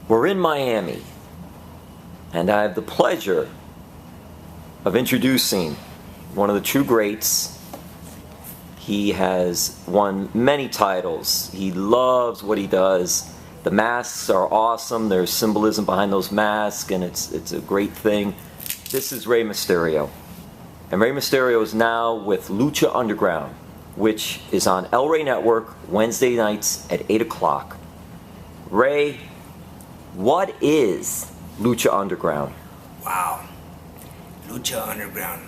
We're in Miami, and I have the pleasure of introducing one of the true greats. He has won many titles. He loves what he does. The masks are awesome. There's symbolism behind those masks, and it's a great thing. This is Rey Mysterio. And Rey Mysterio is now with Lucha Underground, which is on Rey Network Wednesday nights at 8 o'clock. Rey, what is Lucha Underground? Wow. Lucha Underground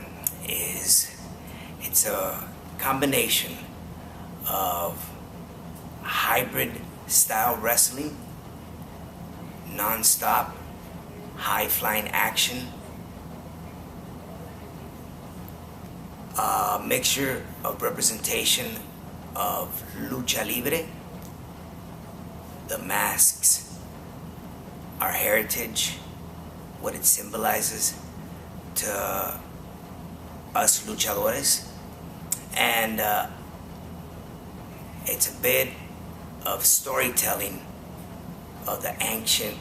it's a combination of hybrid style wrestling, non-stop, high-flying action, a mixture of representation of lucha libre, the masks, our heritage, what it symbolizes to us luchadores, and it's a bit of storytelling of the ancient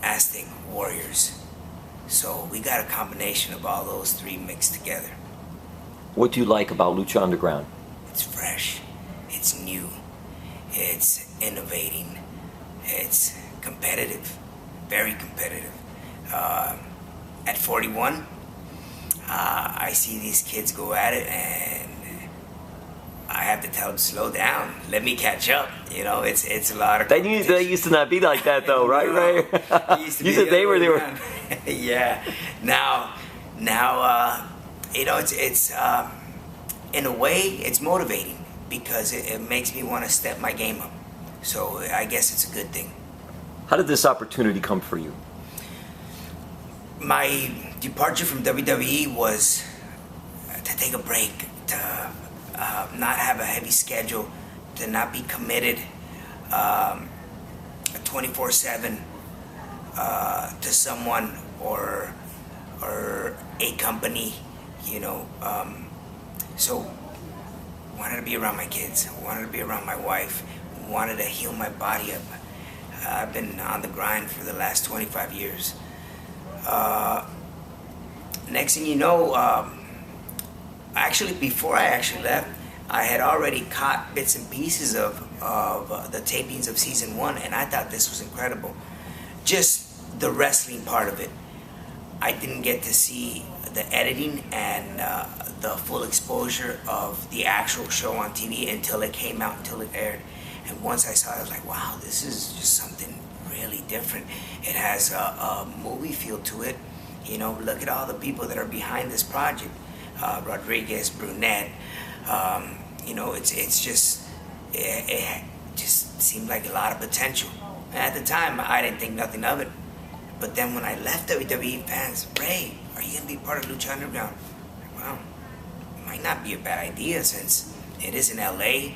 Aztec warriors. So we got a combination of all those three mixed together. What do you like about Lucha Underground? It's fresh, it's new, it's innovating, it's competitive, very competitive. At 41, I see these kids go at it, and I have to tell them, slow down, let me catch up. You know, it's a lot of. They used to not be like that though, right, Ray? You said they were. Yeah. Now, you know, it's in a way it's motivating because it makes me want to step my game up. So I guess it's a good thing. How did this opportunity come for you? My departure from WWE was to take a break, to not have a heavy schedule, to not be committed 24/7 to someone or a company, you know. So wanted to be around my kids, wanted to be around my wife, wanted to heal my body up. I've been on the grind for the last 25 years. Next thing you know, actually before I left, I had already caught bits and pieces of the tapings of season 1, and I thought this was incredible. Just the wrestling part of it. I didn't get to see the editing and the full exposure of the actual show on TV until it came out, until it aired. And once I saw it, I was like, wow, this is just something really different. It has a movie feel to it. You know, look at all the people that are behind this project. Rodriguez, Brunette. You know, it just seemed like a lot of potential. And at the time, I didn't think nothing of it. But then when I left WWE, fans, Rey, are you gonna be part of Lucha Underground? Well, it might not be a bad idea since it is in LA.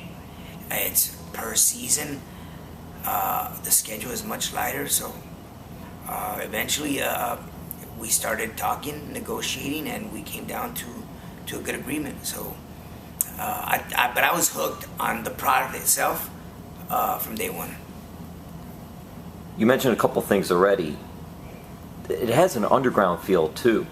It's per season. The schedule is much lighter, so eventually we started talking, negotiating, and we came down to a good agreement. So, but I was hooked on the product itself from day one. You mentioned a couple things already. It has an underground feel too.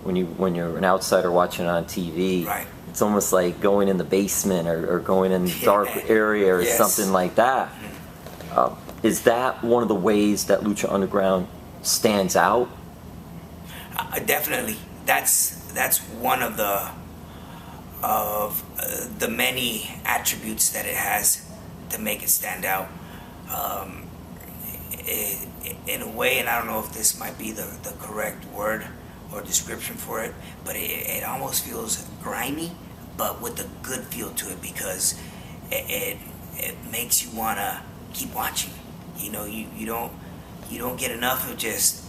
When you're an outsider watching it on TV, right. It's almost like going in the basement or going in a dark area or something like that. Is that one of the ways that Lucha Underground stands out? Definitely. That's one of the many attributes that it has to make it stand out. In a way, and I don't know if this might be the correct word or description for it, but it almost feels grimy, but with a good feel to it, because it makes you want to keep watching. You know, you don't get enough of just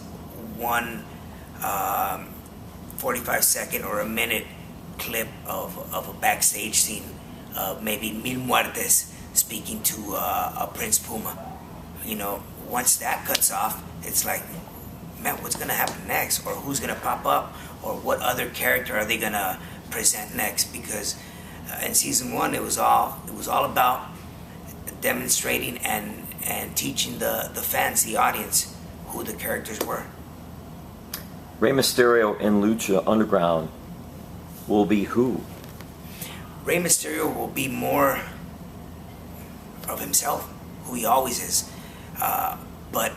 one 45-second or a minute clip of a backstage scene of maybe Mil Muertes speaking to a Prince Puma. You know, once that cuts off, it's like, man, what's gonna happen next, or who's gonna pop up, or what other character are they gonna present next? Because in season 1, it was all about demonstrating and teaching the fans, the audience, who the characters were. Rey Mysterio in Lucha Underground will be who? Rey Mysterio will be more of himself, who he always is. But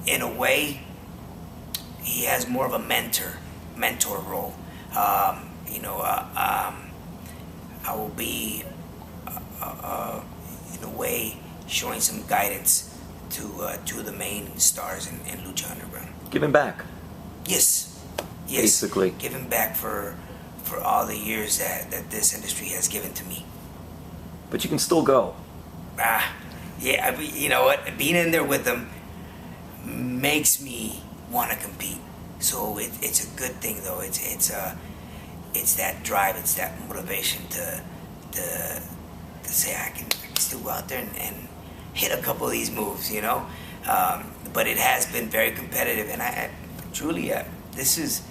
in a way, he has more of a mentor role. I will be, in a way, showing some guidance to the main stars in Lucha Underground. Giving back. Yes. Basically. Giving back for all the years that this industry has given to me. But you can still go. Yeah, you know what? Being in there with them makes me want to compete. So it's a good thing, though. It's that drive, it's that motivation to say I can still go out there and hit a couple of these moves, you know. But it has been very competitive, and I truly, this is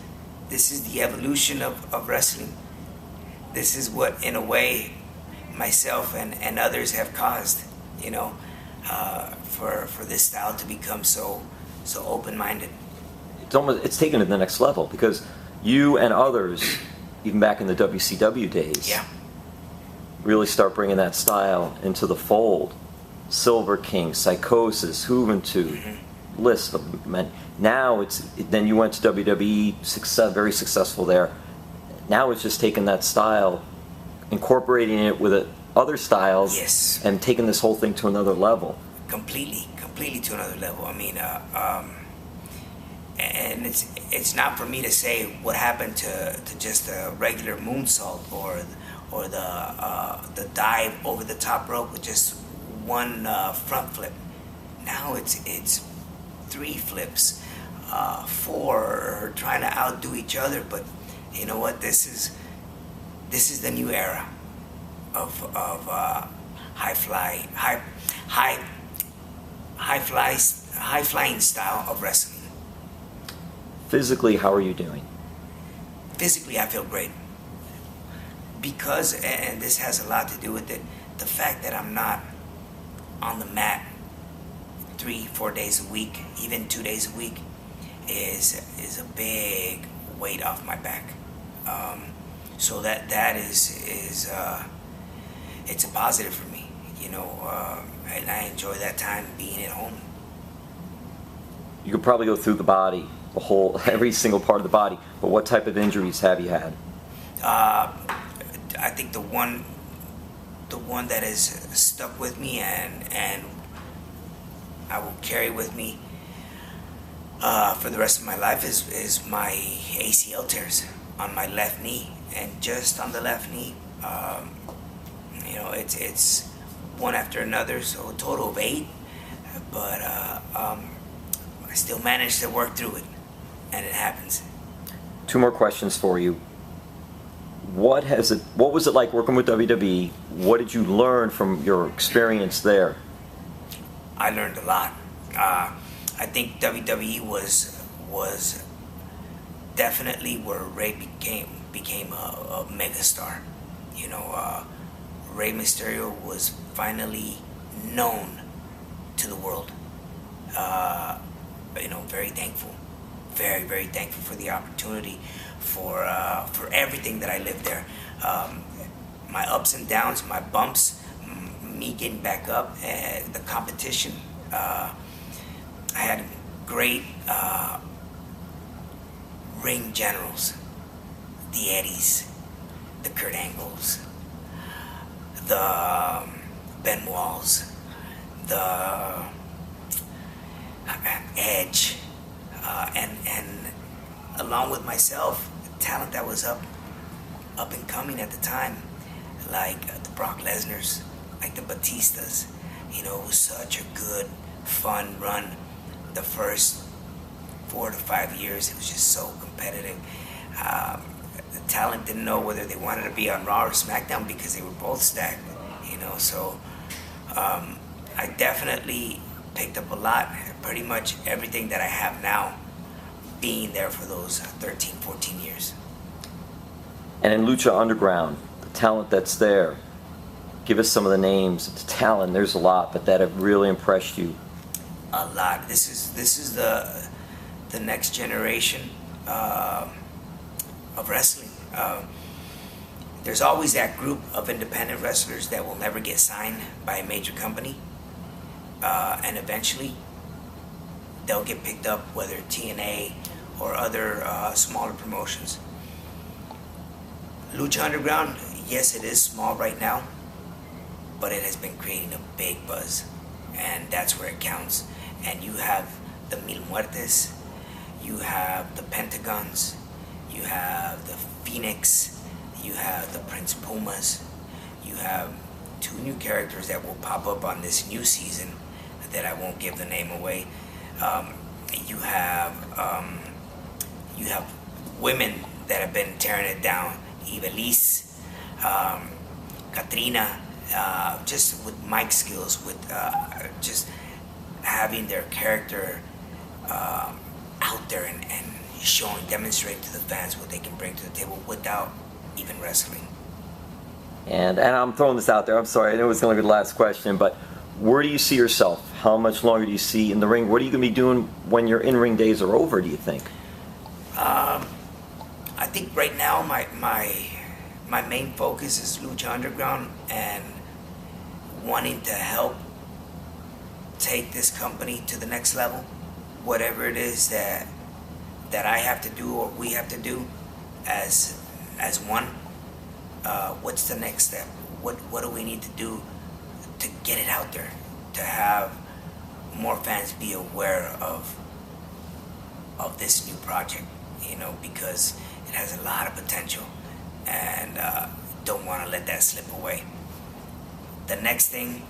the evolution of wrestling. This is what, in a way, myself and others have caused, you know, for this style to become so open-minded. It's taken to the next level, because you and others, even back in the WCW days, really start bringing that style into the fold. Silver King, Psychosis, Juventud, list of men. Now then you went to WWE, very successful there. Now it's just taking that style, incorporating it with other styles, and taking this whole thing to another level. Completely to another level. I mean, and it's not for me to say what happened to just a regular moonsault or the dive over the top rope with just one front flip. Now it's 3 flips, 4, trying to outdo each other. But you know what? This is the new era of high flying style of wrestling. Physically, how are you doing? Physically, I feel great. Because, and this has a lot to do with it, the fact that I'm not on the mat 3-4 days a week, even 2 days a week, is a big weight off my back. So that is it's a positive for me, you know, and I enjoy that time being at home. You could probably go through the body, every single part of the body, but what type of injuries have you had? I think the one that has stuck with me and I will carry with me for the rest of my life is my ACL tears on my left knee, and just on the left knee. You know, it's one after another, so a total of 8. But I still managed to work through it, and it happens. 2 more questions for you. What was it like working with WWE? What did you learn from your experience there? I learned a lot. I think WWE was definitely where Rey became a megastar. You know, Rey Mysterio was finally known to the world. You know, very thankful, very thankful for the opportunity, for everything that I lived there. My ups and downs, my bumps, me getting back up, the competition. I had great ring generals, the Eddies, the Kurt Angles, the Benoits, the Edge, and along with myself, talent that was up and coming at the time, like the Brock Lesnar's, like the Batistas. You know, it was such a good, fun run. The first 4 to 5 years, it was just so competitive. The talent didn't know whether they wanted to be on Raw or SmackDown because they were both stacked. You know, so I definitely picked up a lot. Pretty much everything that I have now, being there for those 13, 14 years. And in Lucha Underground, the talent that's there, give us some of the names of the talent. There's a lot, but that have really impressed you. a lot. This is the next generation of wrestling. There's always that group of independent wrestlers that will never get signed by a major company, and eventually they'll get picked up, whether TNA or other smaller promotions. Lucha Underground, yes, it is small right now, but it has been creating a big buzz, and that's where it counts. And you have the Muertes, you have the Pentagons, you have the Fenix, you have the Prince Pumas, you have 2 new characters that will pop up on this new season that I won't give the name away. You have women that have been tearing it down. Ivelisse, Katrina, just with mic skills, with just having their character out there and demonstrating to the fans what they can bring to the table without even wrestling. And I'm throwing this out there. I'm sorry, I know it was going to be the last question, but where do you see yourself? How much longer do you see in the ring? What are you going to be doing when your in-ring days are over, do you think? I think right now my main focus is Lucha Underground and wanting to help take this company to the next level. Whatever it is that I have to do or we have to do as one. What's the next step? What do we need to do to get it out there, to have more fans be aware of this new project, because it has a lot of potential, and don't want to let that slip away. The next thing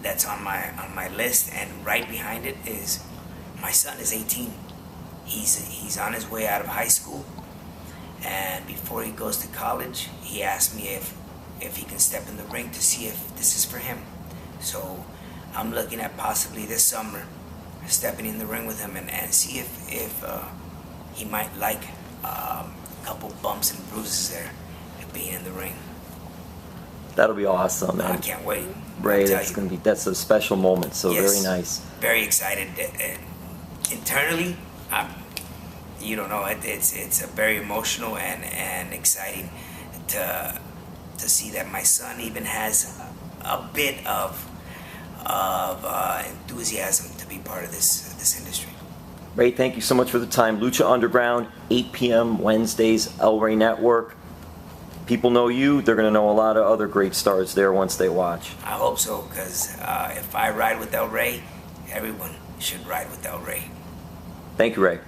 that's on my list and right behind it is my son is 18. He's on his way out of high school, and before he goes to college, he asked me if he can step in the ring to see if this is for him. So I'm looking at possibly this summer stepping in the ring with him and see if he might like a couple bumps and bruises there being in the ring. That'll be awesome, man. I can't wait. Ray, that's a special moment. So yes, very nice. Very excited. Internally, you don't know. It's a very emotional and exciting to see that my son even has a bit of enthusiasm to be part of this industry. Ray, thank you so much for the time. Lucha Underground, 8 p.m. Wednesdays, Rey Network. People know you. They're going to know a lot of other great stars there once they watch. I hope so, because if I ride with El Rey, everyone should ride with El Rey. Thank you, Ray.